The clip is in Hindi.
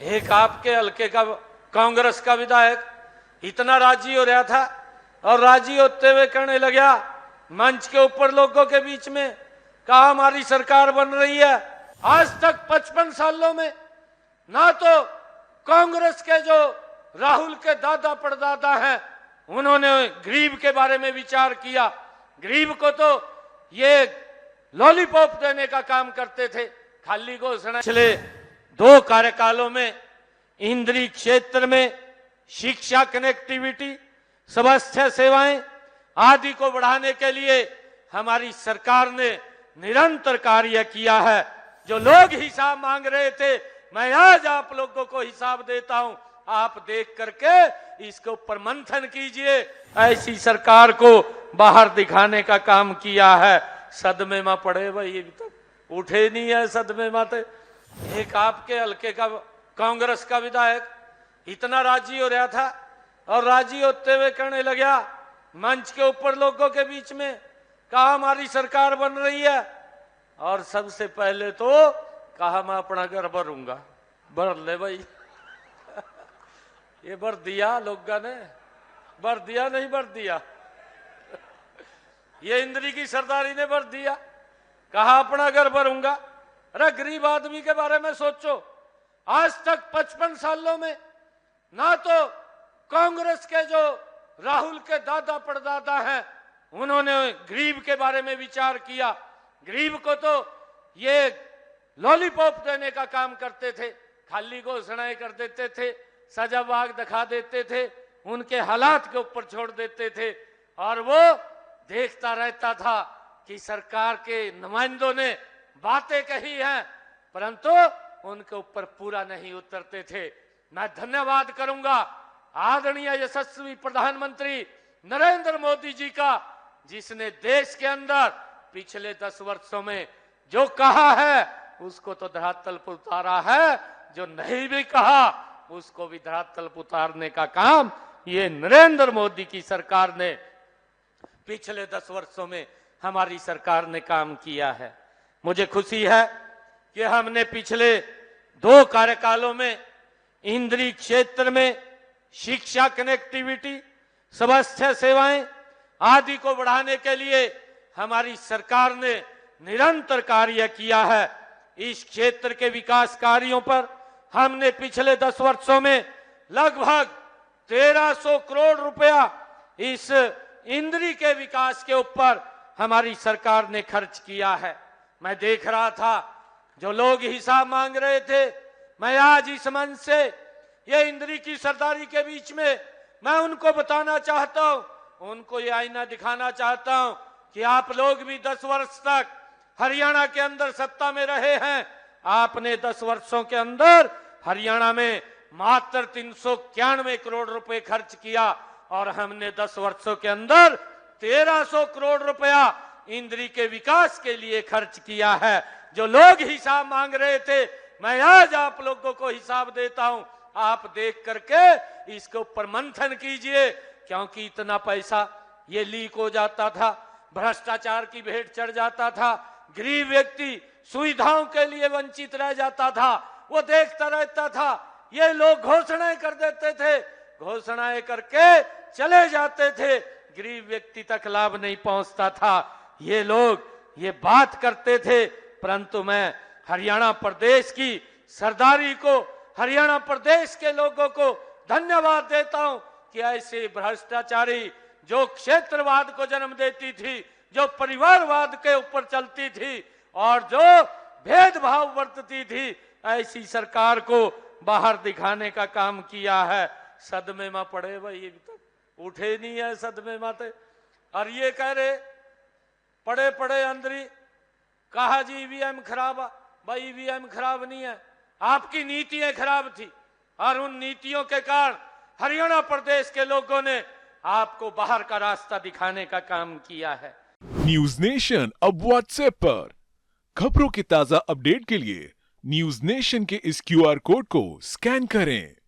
एक आपके हल्के का कांग्रेस का विधायक इतना राजी हो रहा था और राजी होते हुए कहने लगा मंच के ऊपर लोगों के बीच में, कहा हमारी सरकार बन रही है। आज तक 55 सालों में ना तो कांग्रेस के जो राहुल के दादा परदादा हैं उन्होंने गरीब के बारे में विचार किया। गरीब को तो ये लॉलीपॉप देने का काम करते थे, खाली घोषणा। पिछले 2 कार्यकालों में इंद्री क्षेत्र में शिक्षा, कनेक्टिविटी, स्वास्थ्य सेवाएं आदि को बढ़ाने के लिए हमारी सरकार ने निरंतर कार्य किया है। जो लोग हिसाब मांग रहे थे, मैं आज आप लोगों को हिसाब देता हूं, आप देख करके इसके ऊपर मंथन कीजिए। ऐसी सरकार को बाहर दिखाने का काम किया है। सदमे में पड़े भाई, अभी तक उठे नहीं है सदमे माते। एक आपके हल्के का कांग्रेस का विधायक इतना राजी हो रहा था और राजी होते हुए कहने लगा मंच के ऊपर लोगों के बीच में, कहा हमारी सरकार बन रही है। और सबसे पहले तो कहा मैं अपना घर भरूंगा। भर ले भाई ये भर दिया लोगों ने, भर दिया नहीं भर दिया ये इंद्री की सरदारी ने भर दिया, कहा अपना घर भरूंगा। अरे गरीब आदमी के बारे में सोचो। आज तक 55 सालों में ना तो कांग्रेस के जो राहुल के दादा परदादा हैं उन्होंने गरीब के बारे में विचार किया। गरीब को तो ये लॉलीपॉप देने का काम करते थे, खाली घोषणाएं कर देते थे, सजा बाग दिखा देते थे, उनके हालात के ऊपर छोड़ देते थे और वो देखता रहता था कि सरकार के नुमाइंदों ने बातें कही हैं परंतु उनके ऊपर पूरा नहीं उतरते थे। मैं धन्यवाद करूंगा आदरणीय यशस्वी प्रधानमंत्री नरेंद्र मोदी जी का, जिसने देश के अंदर पिछले 10 वर्षों में जो कहा है उसको तो धरातल पर उतारा है, जो नहीं भी कहा उसको भी धरातल पर उतारने का काम ये नरेंद्र मोदी की सरकार ने पिछले 10 वर्षों में हमारी सरकार ने काम किया है। मुझे खुशी है कि हमने पिछले 2 कार्यकालों में इंद्री क्षेत्र में शिक्षा, कनेक्टिविटी, स्वास्थ्य सेवाएं आदि को बढ़ाने के लिए हमारी सरकार ने निरंतर कार्य किया है। इस क्षेत्र के विकास कार्यों पर हमने पिछले 10 वर्षों में लगभग 1300 करोड़ रुपया इस इंद्री के विकास के ऊपर हमारी सरकार ने खर्च किया है। मैं देख रहा था जो लोग हिसाब मांग रहे थे, मैं आज इस मंच से ये इंद्री की सरदारी के बीच में मैं उनको बताना चाहता हूं, उनको ये आईना दिखाना चाहता हूं कि आप लोग भी 10 वर्ष तक हरियाणा के अंदर सत्ता में रहे हैं। आपने 10 वर्षों के अंदर हरियाणा में मात्र 391 करोड़ रुपए खर्च किया और हमने 10 वर्षों के अंदर 1300 करोड़ रुपया इंद्री के विकास के लिए खर्च किया है। जो लोग हिसाब मांग रहे थे, मैं आज आप लोगों को हिसाब देता हूं, आप देख करके इसके ऊपर मंथन कीजिए, क्योंकि इतना पैसा ये लीक हो जाता था, भ्रष्टाचार की भेंट चढ़ जाता था, गरीब व्यक्ति सुविधाओं के लिए वंचित रह जाता था, वो देखता रहता था। ये लोग घोषणाएं कर देते थे, घोषणाएं करके चले जाते थे, गरीब व्यक्ति तक लाभ नहीं पहुंचता था। ये लोग ये बात करते थे, परंतु मैं हरियाणा प्रदेश की सरदारी को, हरियाणा प्रदेश के लोगों को धन्यवाद देता हूं कि ऐसे भ्रष्टाचारी जो क्षेत्रवाद को जन्म देती थी, जो परिवारवाद के ऊपर चलती थी और जो भेदभाव बरतती थी, ऐसी सरकार को बाहर दिखाने का काम किया है। सदमे में पड़े भाई, अभी तक उठे नहीं है सदमे माते। और ये कह रहे पड़े पड़े अंदरी, कहा जी ईवीएम खराब है। भाई ईवीएम खराब नहीं है, आपकी नीतियां खराब थी और उन नीतियों के कारण हरियाणा प्रदेश के लोगों ने आपको बाहर का रास्ता दिखाने का काम किया है। न्यूज नेशन अब व्हाट्सएप पर खबरों के ताजा अपडेट के लिए न्यूज नेशन के इस क्यूआर कोड को स्कैन करें।